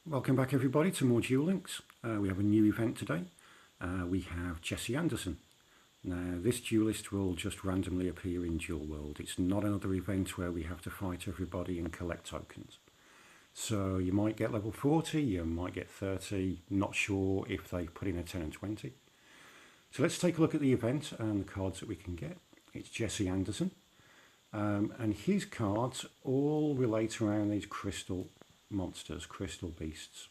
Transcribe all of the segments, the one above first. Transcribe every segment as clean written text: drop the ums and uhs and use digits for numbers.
Welcome back everybody to more Duel Links. We have a new event today. We have Jesse Anderson. Now this duelist will just randomly appear in Duel World. It's not another event where we have to fight everybody and collect tokens. So you might get level 40, you might get 30, not sure if they put in a 10 and 20. So let's take a look at the event and the cards that we can get. It's Jesse Anderson. And his cards all relate around these crystal monsters, crystal beasts.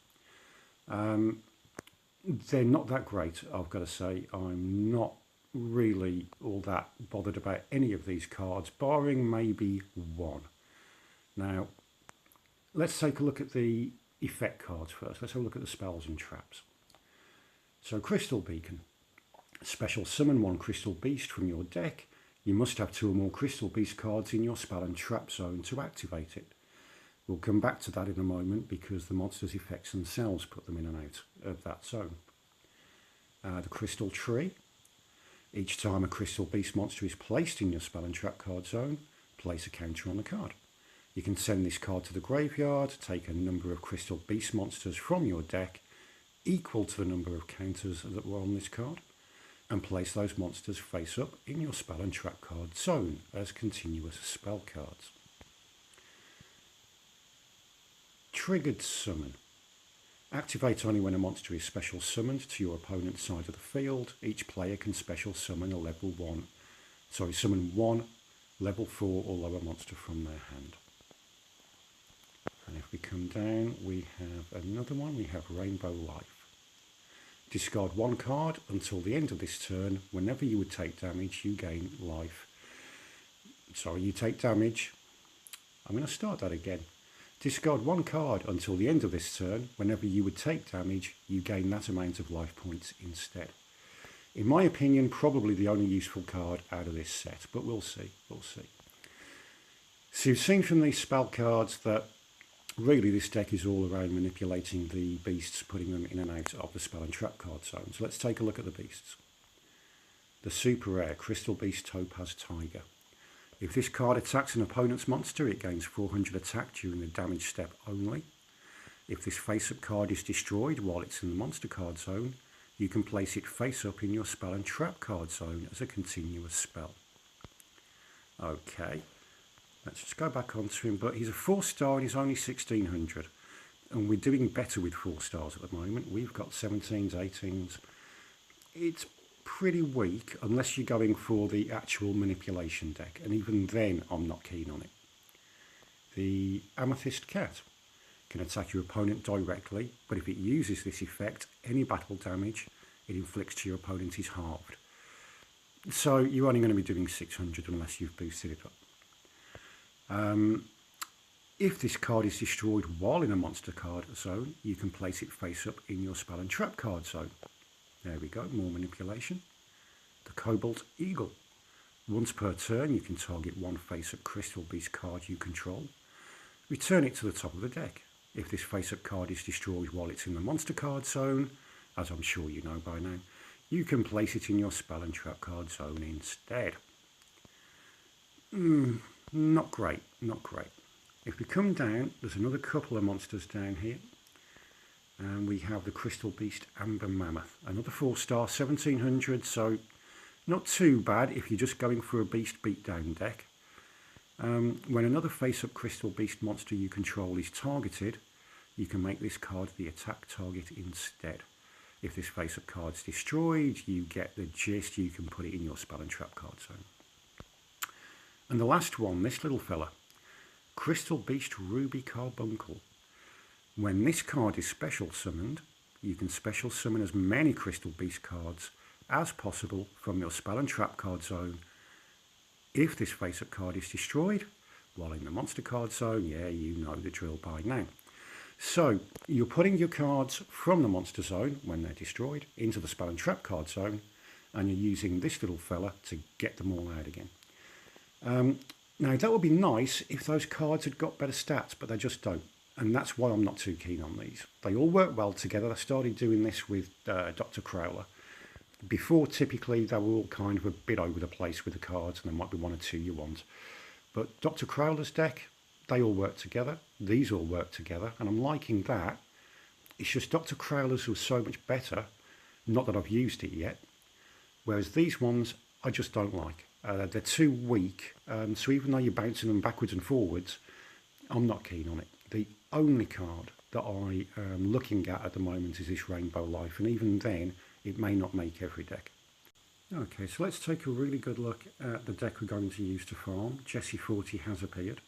They're not that great, I've got to say. I'm not really all that bothered about any of these cards, barring maybe one. Now, let's take a look at the effect cards first. Let's have a look at the spells and traps. So, Crystal Beacon. Special summon one crystal beast from your deck. You must have 2 or more crystal beast cards in your spell and trap zone to activate it. We'll come back to that in a moment because the monster's effects themselves put them in and out of that zone. The Crystal Tree. Each time a Crystal Beast monster is placed in your spell and trap card zone, place a counter on the card. You can send this card to the graveyard, take a number of Crystal Beast monsters from your deck equal to the number of counters that were on this card, and place those monsters face up in your spell and trap card zone as continuous spell cards. Triggered Summon. Activate only when a monster is special summoned to your opponent's side of the field. Each player can special summon summon one level 4 or lower monster from their hand. And if we come down, we have another one. We have Rainbow Life. Discard 1 card until the end of this turn. Whenever you would take damage, you gain life. You take damage. I'm going to start that again. Discard 1 card until the end of this turn. Whenever you would take damage, you gain that amount of life points instead. In my opinion, probably the only useful card out of this set, but we'll see, So you've seen from these spell cards that really this deck is all around manipulating the beasts, putting them in and out of the spell and trap card zone. So let's take a look at the beasts. The super rare Crystal Beast Topaz Tiger. If this card attacks an opponent's monster, it gains 400 attack during the damage step only. If this face-up card is destroyed while it's in the monster card zone, you can place it face-up in your spell and trap card zone as a continuous spell. Okay, let's just go back onto him, but he's a 4-star and he's only 1600. And we're doing better with 4 stars at the moment. We've got 17s, 18s. It's pretty weak unless you're going for the actual manipulation deck, and even then I'm not keen on it. The Amethyst Cat can attack your opponent directly, but if it uses this effect, any battle damage it inflicts to your opponent is halved. So you're only going to be doing 600 unless you've boosted it up. If this card is destroyed while in a monster card zone, you can place it face up in your spell and trap card zone. There we go, more manipulation. The Cobalt Eagle. Once per turn, you can target 1 face-up Crystal Beast card you control. Return it to the top of the deck. If this face-up card is destroyed while it's in the monster card zone, as I'm sure you know by now, you can place it in your spell and trap card zone instead. Not great, not great. If we come down, there's another couple of monsters down here. And we have the Crystal Beast Amber Mammoth, another 4-star, 1700, so not too bad if you're just going for a beast beatdown deck. When another face-up Crystal Beast monster you control is targeted, you can make this card the attack target instead. If this face-up card's destroyed, you get the gist, you can put it in your spell and trap card zone. And the last one, this little fella, Crystal Beast Ruby Carbuncle. When this card is special summoned, you can special summon as many Crystal Beast cards as possible from your spell and trap card zone. If this face-up card is destroyed while in the monster card zone, yeah, you know the drill by now. So you're putting your cards from the monster zone when they're destroyed into the spell and trap card zone, and you're using this little fella to get them all out again. Now that would be nice if those cards had got better stats, but they just don't. And that's why I'm not too keen on these. They all work well together. I started doing this with Dr. Crowler. Before, typically, they were all kind of a bit over the place with the cards, and there might be 1 or 2 you want. But Dr. Crowler's deck, they all work together. These all work together, and I'm liking that. It's just Dr. Crowler's was so much better, not that I've used it yet, whereas these ones I just don't like. They're too weak, so even though you're bouncing them backwards and forwards, I'm not keen on it. The only card that I am looking at the moment is this Rainbow Life, and even then it may not make every deck. Okay, so let's take a really good look at the deck we're going to use to farm. Jesse 40 has appeared.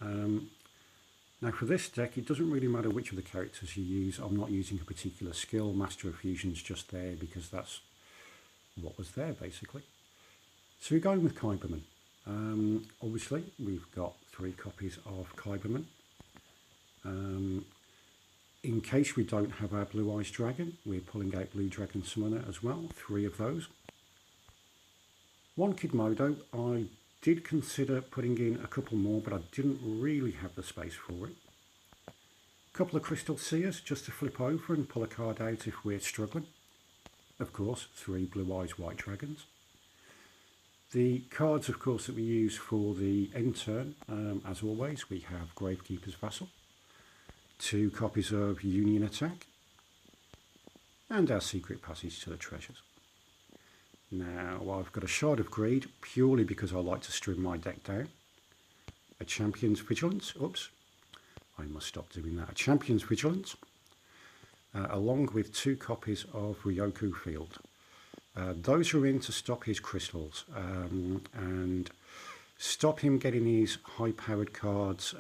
Now for this deck, it doesn't really matter which of the characters you use. I'm not using a particular skill. Master of Fusion's just there because that's what was there basically. So we're going with Kaibaman. Obviously, we've got 3 copies of Kaibaman. In case we don't have our Blue Eyes Dragon, we're pulling out Blue Dragon Summoner as well, 3 of those. 1 Kidmodo, I did consider putting in a couple more, but I didn't really have the space for it. A couple of Crystal Seers just to flip over and pull a card out if we're struggling. Of course, 3 Blue Eyes White Dragons. The cards, of course, that we use for the end turn, as always, we have Gravekeeper's Vassal, 2 copies of Union Attack, and our Secret Passage to the Treasures. Now, I've got a Shard of Greed, purely because I like to string my deck down. A Champion's Vigilance, oops, I must stop doing that. A Champion's Vigilance, along with 2 copies of Ryoku Field. Those are in to stop his crystals and stop him getting his high-powered cards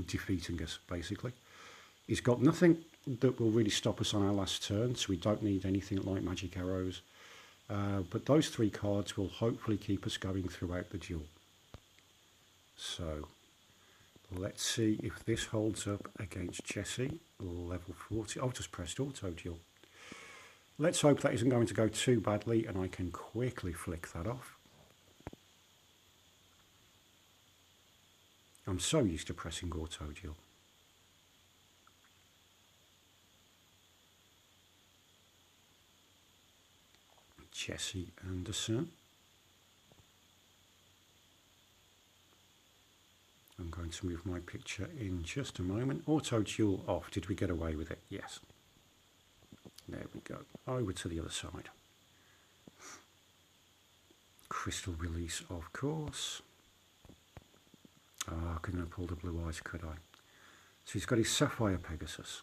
defeating us, basically. He's got nothing that will really stop us on our last turn, so we don't need anything like magic arrows. But those 3 cards will hopefully keep us going throughout the duel. So let's see if this holds up against Jesse, level 40. I've just pressed auto duel. Let's hope that isn't going to go too badly and I can quickly flick that off. I'm so used to pressing auto duel. Jesse Anderson. I'm going to move my picture in just a moment. Auto duel off. Did we get away with it? Yes. There we go. Over to the other side. Crystal Release, of course. I couldn't have pulled the Blue Eyes, could I? So he's got his Sapphire Pegasus.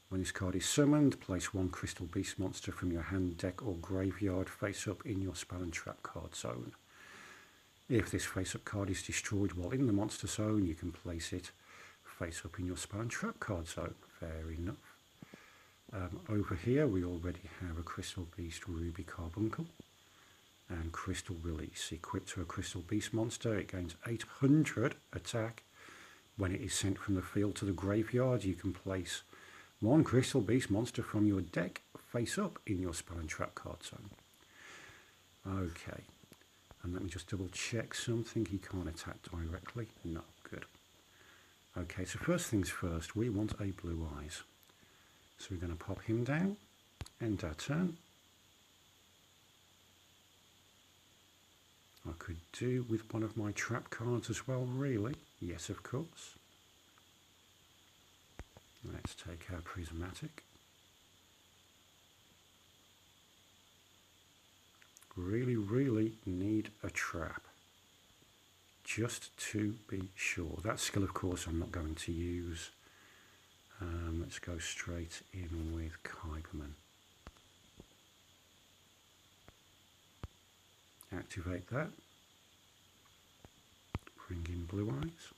When this card is summoned, place 1 Crystal Beast monster from your hand, deck or graveyard face up in your spell and trap card zone. If this face up card is destroyed while in the monster zone, you can place it face up in your spell and trap card zone. Fair enough. Over here we already have a Crystal Beast Ruby Carbuncle and Crystal Release. Equipped to a Crystal Beast monster, it gains 800 attack. When it is sent from the field to the graveyard, you can place 1 Crystal Beast monster from your deck face up in your spell and trap card zone. Okay, and let me just double check something. He can't attack directly. No, good. Okay, so first things first, we want a Blue Eyes. So we're going to pop him down, end our turn. I could do with one of my trap cards as well, really. Yes, of course. Let's take our Prismatic. Really need a trap. Just to be sure. That skill, of course, I'm not going to use. Let's go straight in with Kaibaman. Activate that. Bring in Blue Eyes.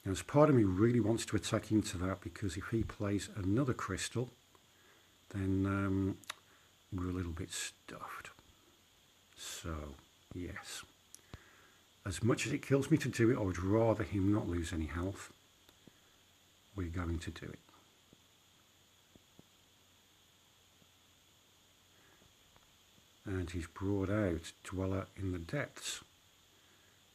Now, part of me really wants to attack into that because if he plays another crystal, then we're a little bit stuffed. So, yes. As much as it kills me to do it, I would rather him not lose any health. We're going to do it. And he's brought out Dweller in the Depths.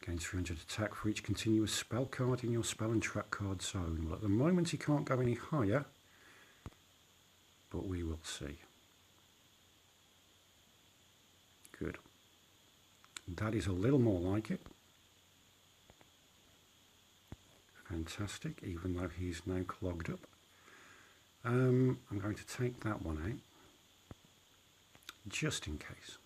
Gains 300 attack for each continuous spell card in your spell and trap card zone. Well, at the moment he can't go any higher, but we will see. Good. That is a little more like it. Fantastic, even though he's now clogged up. I'm going to take that one out, just in case.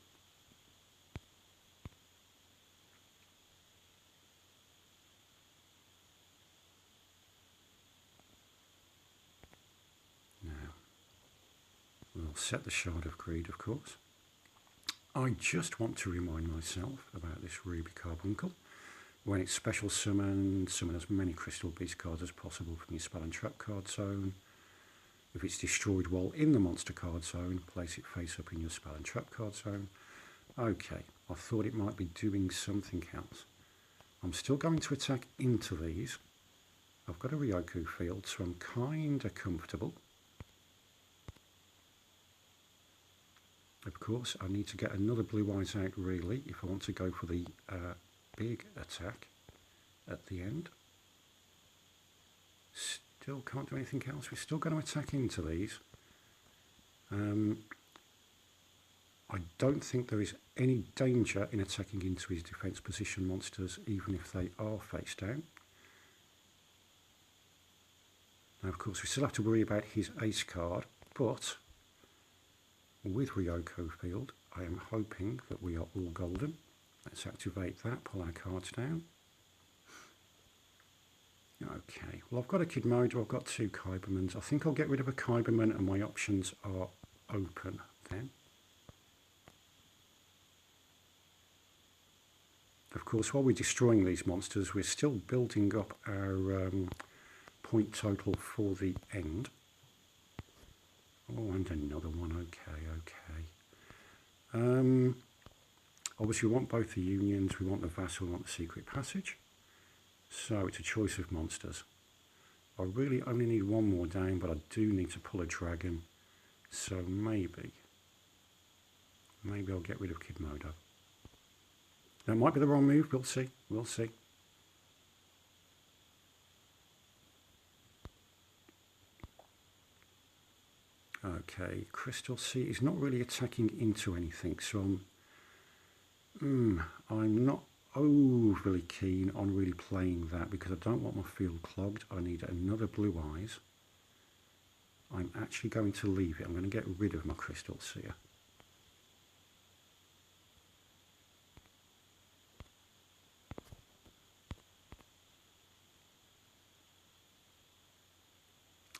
Now, we'll set the Shard of Greed, of course. I just want to remind myself about this Ruby Carbuncle. When it's special summoned, summon as many Crystal Beast cards as possible from your Spell and Trap card zone. If it's destroyed while in the monster card zone, place it face up in your Spell and Trap card zone. Okay, I thought it might be doing something else. I'm still going to attack into these. I've got a Ryoku field, so I'm kinda comfortable. Of course, I need to get another Blue Eyes out really if I want to go for the big attack at the end. Still can't do anything else. We're still going to attack into these. I don't think there is any danger in attacking into his defense position monsters, even if they are face down. Now, of course, we still have to worry about his ace card, but with Ryoku Field, I am hoping that we are all golden. Let's activate that, pull our cards down. Okay, well, I've got a Kidmodo, I've got two Kaibamans. I think I'll get rid of a Kaibaman and my options are open then. Of course, while we're destroying these monsters, we're still building up our point total for the end. Oh, and another one. Okay, okay. Obviously, we want both the unions. We want the vassal. We want the secret passage. So it's a choice of monsters. I really only need one more down, but I do need to pull a dragon. So maybe I'll get rid of Kidmodo. That might be the wrong move. We'll see. We'll see. Okay, Crystal Sea is not really attacking into anything, so I'm not overly keen on really playing that because I don't want my field clogged. I need another Blue Eyes. I'm actually going to leave it. I'm going to get rid of my Crystal Seer.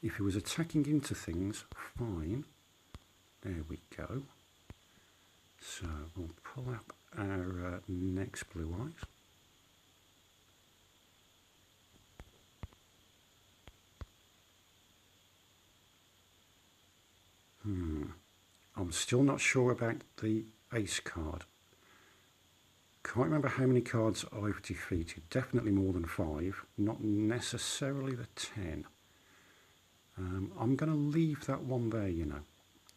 If he was attacking into things, fine. There we go. So we'll pull up our next Blue Eyes. I'm still not sure about the ace card. Can't remember how many cards I've defeated. Definitely more than 5, not necessarily the 10. I'm going to leave that one there, you know.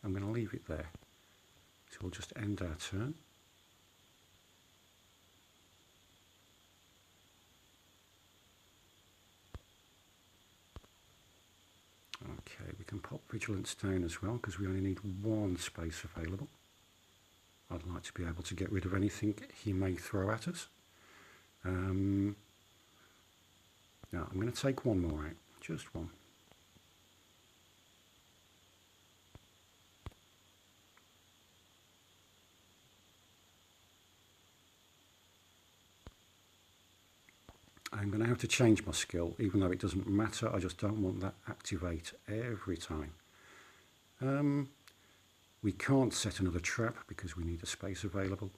I'm going to leave it there. So we'll just end our turn. Okay, we can pop Vigilance down as well because we only need one space available. I'd like to be able to get rid of anything he may throw at us. Now, I'm going to take one more out, just one. I'm going to have to change my skill, even though it doesn't matter. I just don't want that activate every time. We can't set another trap because we need a space available.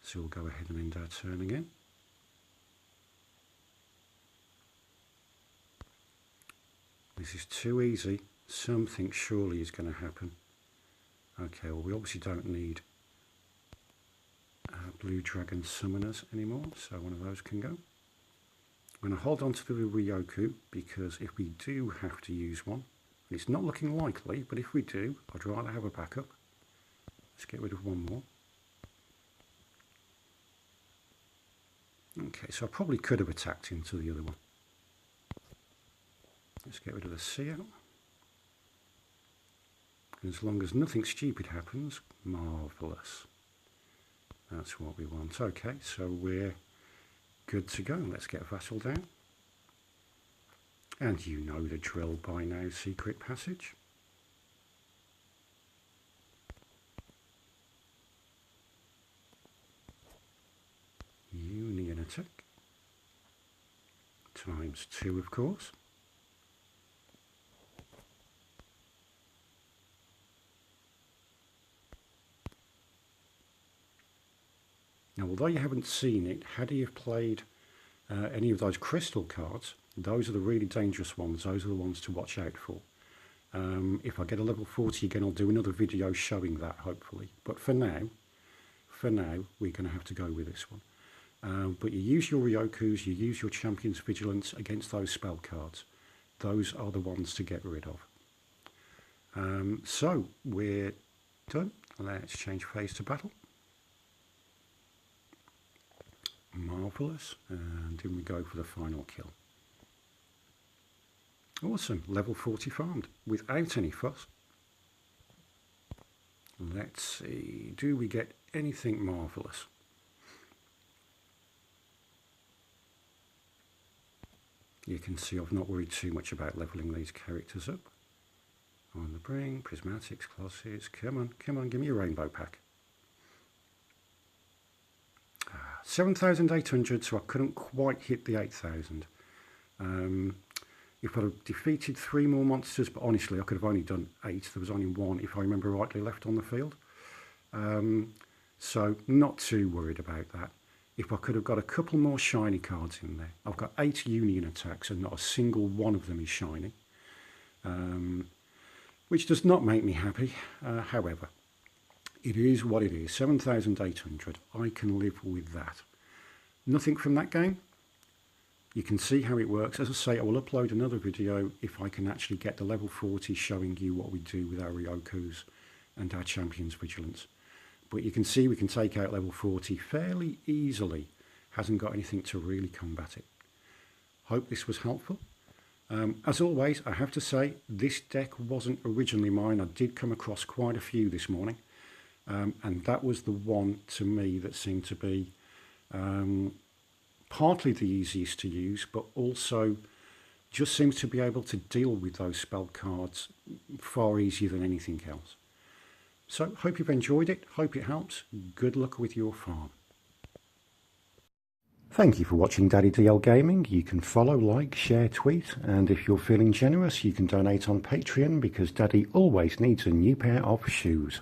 So we'll go ahead and end our turn again. This is too easy. Something surely is going to happen. Okay, well, we obviously don't need blue dragon summoners anymore, so one of those can go. I'm going to hold on to the Ryoku because if we do have to use one, and it's not looking likely, but if we do, I'd rather have a backup. Let's get rid of one more. Okay, so I probably could have attacked into the other one. Let's get rid of the Seer. And as long as nothing stupid happens, marvellous. That's what we want. Okay, so we're good to go. Let's get Vassal down. And you know the drill by now, Secret Passage. Union attack. Times 2, of course. Now, although you haven't seen it, had you played any of those crystal cards, those are the really dangerous ones. Those are the ones to watch out for. If I get a level 40 again, I'll do another video showing that, hopefully. But for now, we're going to have to go with this one. But you use your Ryokus, you use your Champion's Vigilance against those spell cards. Those are the ones to get rid of. So, we're done. Let's change phase to battle. Marvellous. And in we go for the final kill. Awesome. Level 40 farmed without any fuss. Let's see. Do we get anything marvellous? You can see I've not worried too much about levelling these characters up. On the bring, prismatics, glosses. Come on, give me a rainbow pack. 7,800, so I couldn't quite hit the 8,000. If I'd have defeated 3 more monsters, but honestly I could have only done 8. There was only 1, if I remember rightly, left on the field. So not too worried about that. If I could have got a couple more shiny cards in there. I've got 8 Union attacks and not a single one of them is shiny. Which does not make me happy. However, it is what it is. 7,800. I can live with that. Nothing from that game. You can see how it works. As I say, I will upload another video if I can actually get the level 40 showing you what we do with our Ryokus and our Champion's Vigilance. But you can see we can take out level 40 fairly easily. Hasn't got anything to really combat it. Hope this was helpful. As always, I have to say, this deck wasn't originally mine. I did come across quite a few this morning. And that was the one to me that seemed to be partly the easiest to use, but also just seems to be able to deal with those spell cards far easier than anything else. So hope you've enjoyed it, hope it helps. Good luck with your farm. Thank you for watching Daddy DL Gaming. You can follow, like, share, tweet, and if you're feeling generous, you can donate on Patreon because Daddy always needs a new pair of shoes.